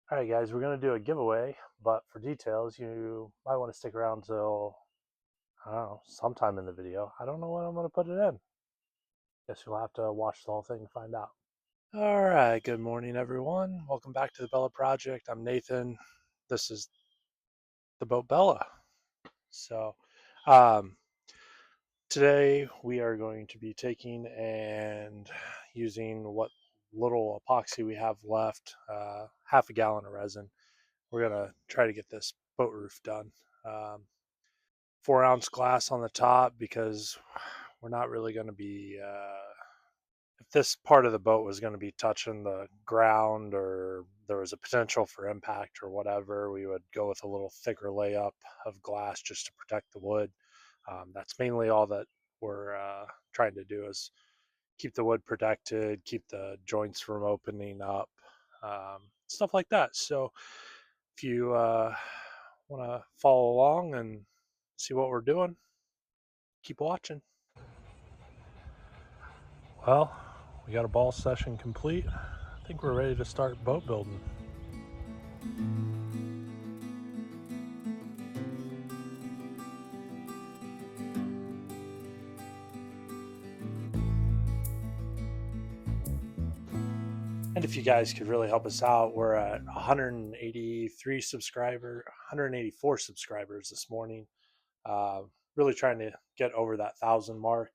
All right, guys, we're going to do a giveaway, but for details, you might want to stick around till, I don't know, sometime in the video. I don't know when I'm going to put it in. Guess you'll have to watch the whole thing to find out. All right, good morning, everyone. Welcome back to the Bella Project. I'm Nathan. This is the boat Bella. So, um, today we are going to be taking and using what little epoxy we have left, half a gallon of resin. We're going to try to get this boat roof done. 4-ounce glass on the top because we're not really going to be if this part of the boat was going to be touching the ground or there was a potential for impact or whatever, we would go with a little thicker layup of glass just to protect the wood. That's mainly all that we're trying to do is keep the wood protected, keep the joints from opening up, stuff like that. So if you want to follow along and see what we're doing, keep watching. Well, we got a ball session complete. I think we're ready to start boat building. And if you guys could really help us out, we're at 184 subscribers this morning. Really trying to get over that 1,000 mark.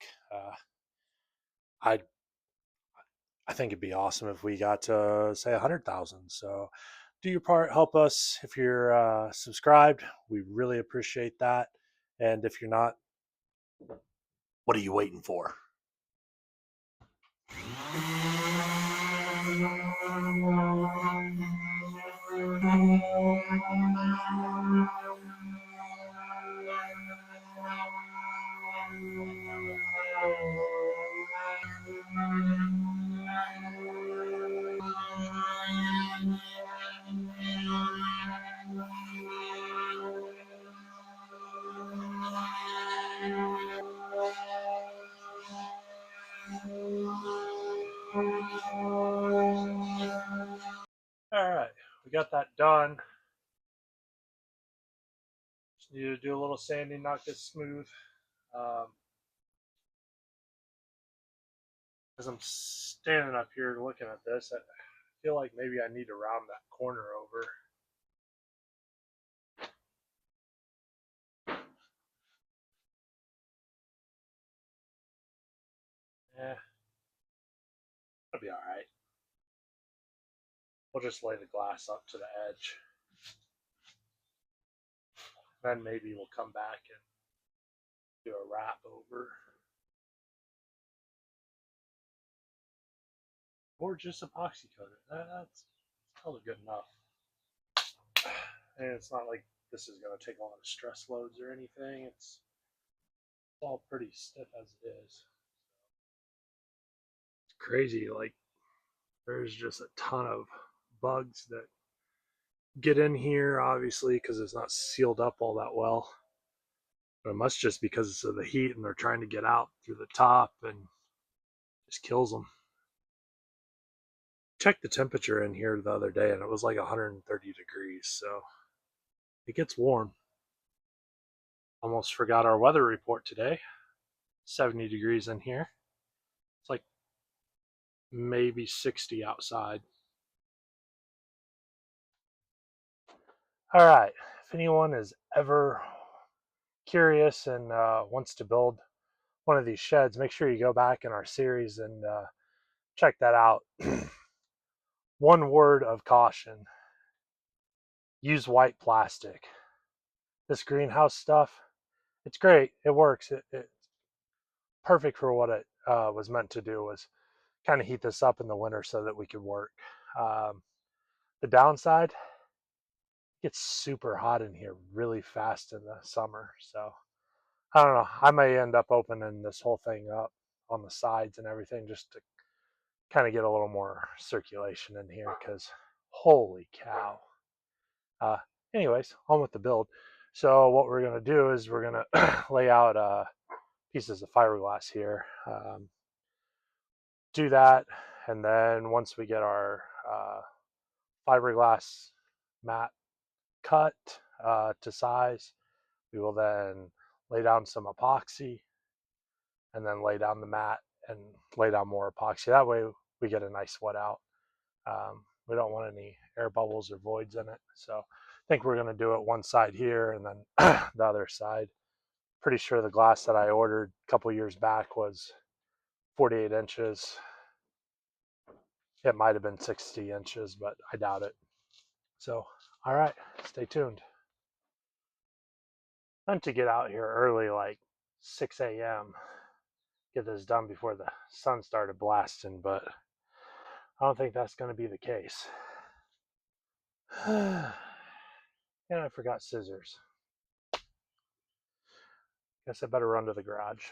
I I think it'd be awesome if we got to say 100,000. So do your part, help us. If you're subscribed, we really appreciate that. And if you're not, what are you waiting for? All right, we got that done. Just need to do a little sanding, knock this smooth. As I'm standing up here looking at this, I feel like maybe I need to round that corner over. Yeah, it'll be all right. We'll just lay the glass up to the edge. Then maybe we'll come back and do a wrap over. Or just epoxy coat it. That's probably good enough. And it's not like this is going to take a lot of stress loads or anything. It's all pretty stiff as it is. It's crazy. Like, there's just a ton of bugs that get in here, obviously, because it's not sealed up all that well. But it must just because of the heat and they're trying to get out through the top and just kills them. Checked the temperature in here the other day and it was like 130 degrees, so it gets warm. Almost forgot our weather report today. 70 degrees in here. It's like maybe 60 outside. All right, if anyone is ever curious and wants to build one of these sheds, make sure you go back in our series and check that out. One word of caution: use white plastic. This greenhouse stuff, it's great, it works, it's perfect for what it was meant to do, was kind of heat this up in the winter so that we could work. um, the downside, it gets super hot in here really fast in the summer, so I don't know, I may end up opening this whole thing up on the sides and everything just to kind of get a little more circulation in here, because holy cow. uh, Anyways, on with the build. So what we're going to do is we're going to lay out pieces of fiberglass here. Do that, and then once we get our fiberglass mat cut to size. We will then lay down some epoxy and then lay down the mat and lay down more epoxy. That way we get a nice sweat out. We don't want any air bubbles or voids in it. So I think we're going to do it one side here and then the other side. Pretty sure the glass that I ordered a couple years back was 48 inches. It might have been 60 inches, but I doubt it. So, all right, stay tuned. I meant to get out here early, like 6 a.m., get this done before the sun started blasting, but I don't think that's going to be the case. And I forgot scissors. Guess I better run to the garage.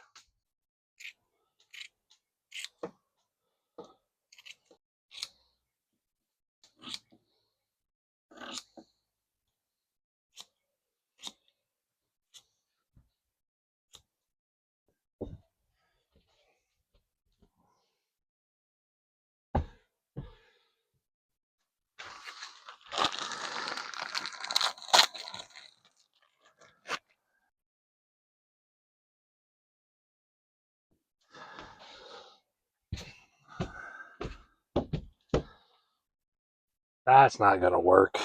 That's not going to work.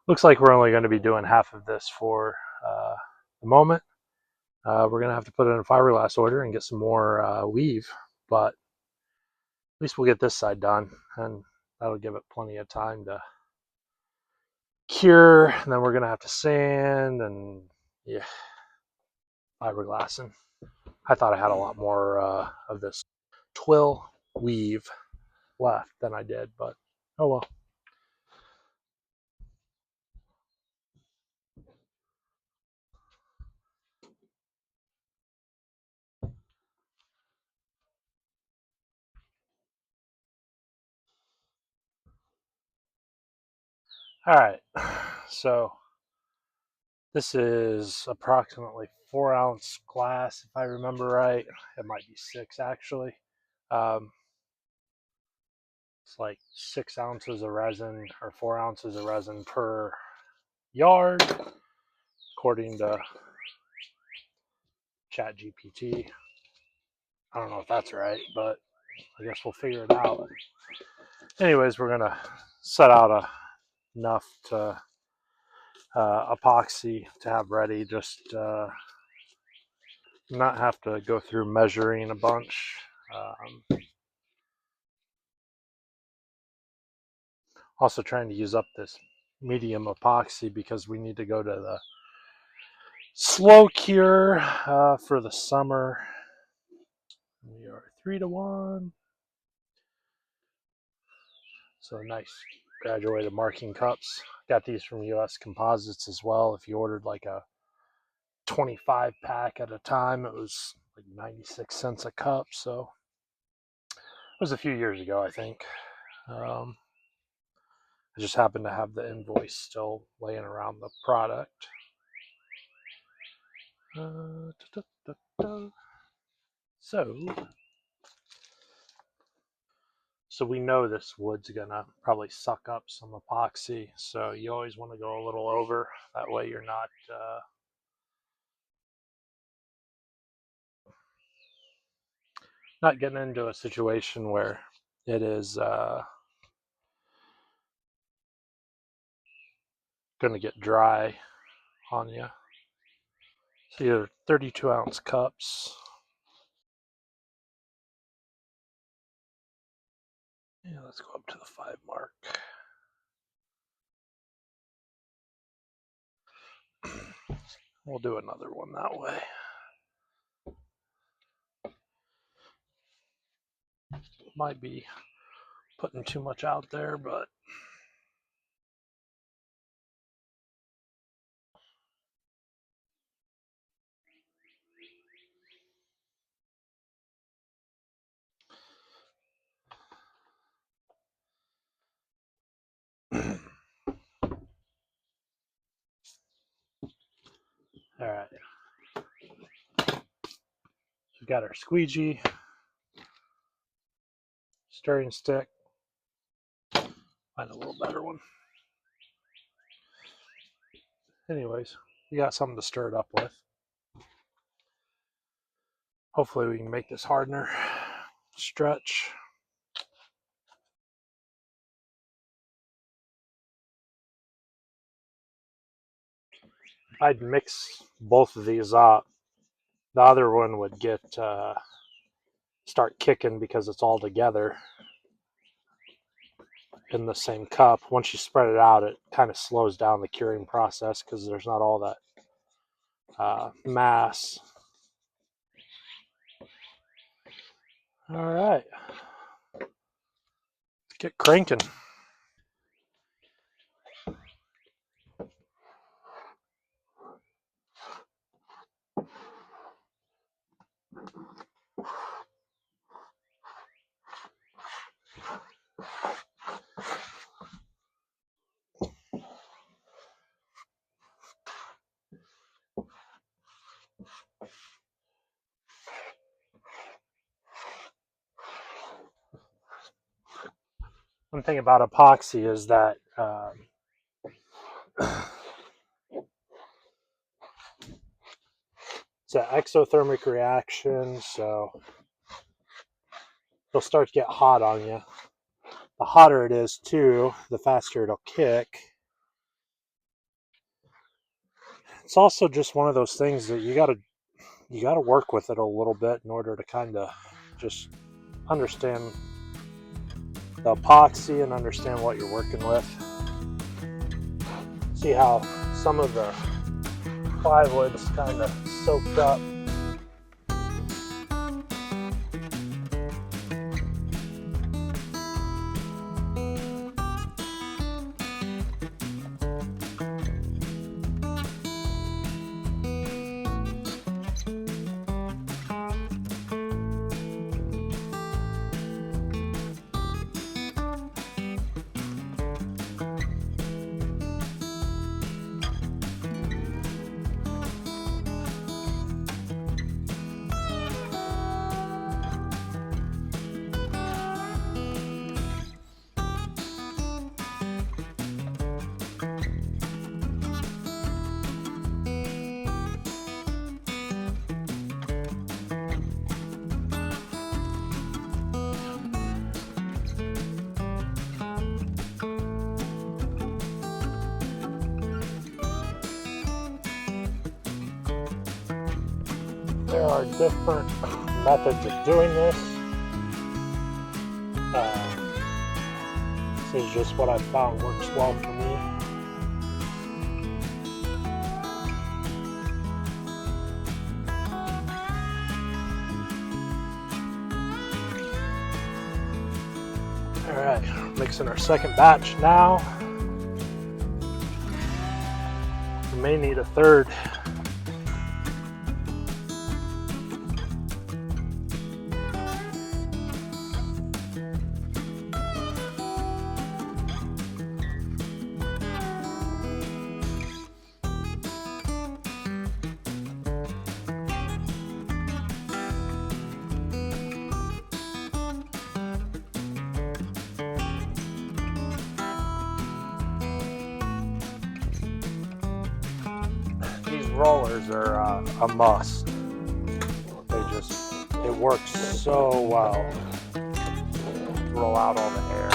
Looks like we're only going to be doing half of this for the moment. We're going to have to put in a fiberglass order and get some more weave, but at least we'll get this side done, and that'll give it plenty of time to cure. And then we're going to have to sand and, yeah, fiberglassing. I thought I had a lot more of this twill weave left than I did, but oh well. All right, so this is approximately 4-ounce glass, if I remember right. It might be 6 actually. It's like 6 ounces of resin or 4 ounces of resin per yard, according to ChatGPT. I don't know if that's right, but I guess we'll figure it out. Anyways, we're gonna set out enough to epoxy to have ready, just not have to go through measuring a bunch. Also trying to use up this medium epoxy because we need to go to the slow cure for the summer. We are 3-1. So nice graduated marking cups. Got these from US Composites as well. If you ordered like a 25 pack at a time, it was like 96 cents a cup. So it was a few years ago, I think. I just happen to have the invoice still laying around the product. So we know this wood's gonna probably suck up some epoxy. So you always want to go a little over. That way you're not getting into a situation where it is going to get dry on you. So you have 32-ounce cups. Yeah, let's go up to the 5 mark. We'll do another one that way. Might be putting too much out there, but all right. We've got our squeegee, stirring stick. Find a little better one. anyways, we got something to stir it up with. Hopefully we can make this hardener stretch. I'd mix both of these up. The other one would get start kicking because it's all together in the same cup. Once you spread it out, it kind of slows down the curing process because there's not all that mass. All right, let's get cranking. One thing about epoxy is that it's an exothermic reaction, so it'll start to get hot on you. The hotter it is too, the faster it'll kick. It's also just one of those things that you gotta work with it a little bit in order to kind of just understand the epoxy and understand what you're working with. See how some of the plywood's kind of soaked up. There are different methods of doing this. This is just what I found works well for me. All right, mixing our second batch now. We may need a third. These rollers are a must. It works so well to roll out all the air.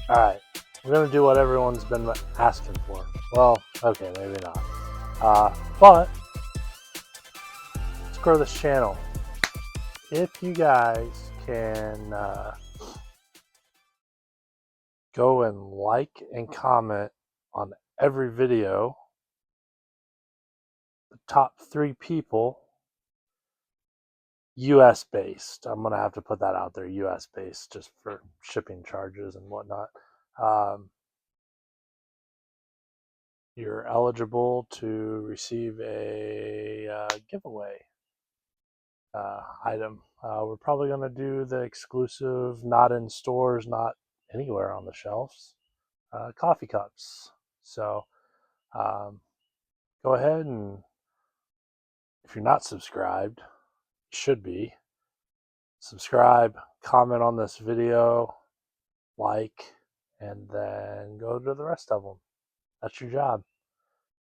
All right, we're gonna do what everyone's been asking for. Well, okay, maybe not. But let's grow this channel. If you guys can go and like and comment on every video. The top 3 people, US based. I'm going to have to put that out there, US based, just for shipping charges and whatnot. You're eligible to receive a giveaway item. We're probably going to do the exclusive, not in stores, not anywhere on the shelves, coffee cups. So go ahead, and if you're not subscribed, you should be. Subscribe, comment on this video, like, and then go to the rest of them. That's your job.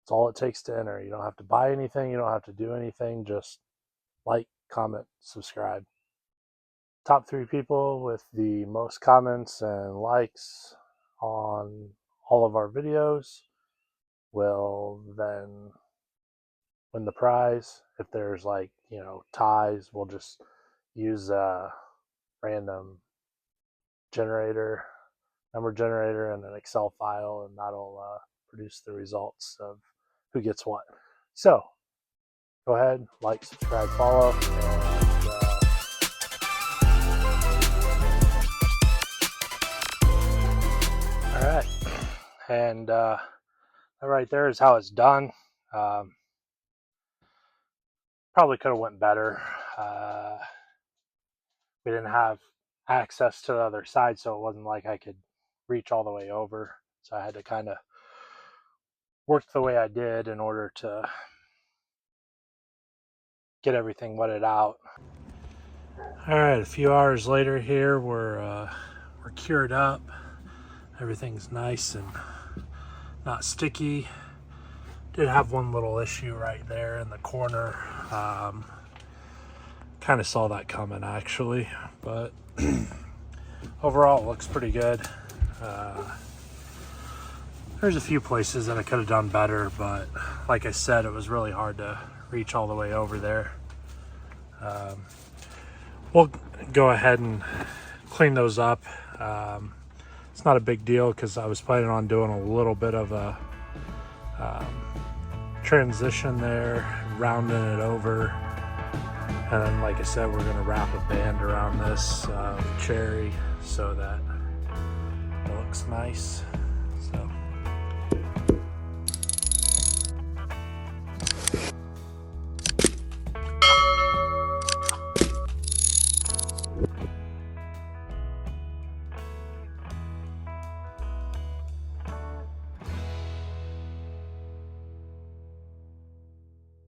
It's all it takes to enter. You don't have to buy anything. You don't have to do anything. Just like, comment, subscribe. Top 3 people with the most comments and likes on all of our videos will then win the prize. If there's ties, we'll just use a random number generator and an Excel file, and that'll produce the results of who gets what. So go ahead, like, subscribe, follow, and all right. And that right there is how it's done. Probably could have went better. We didn't have access to the other side, so it wasn't like I could reach all the way over. So I had to kind of work the way I did in order to get everything wetted out. All right, a few hours later here, we're cured up. Everything's nice and not sticky. Did have one little issue right there in the corner. Kind of saw that coming actually, but overall it looks pretty good. There's a few places that I could have done better, but like I said, it was really hard to reach all the way over there. We'll go ahead and clean those up. It's not a big deal because I was planning on doing a little bit of a transition there, rounding it over, and then like I said, we're going to wrap a band around this cherry so that it looks nice.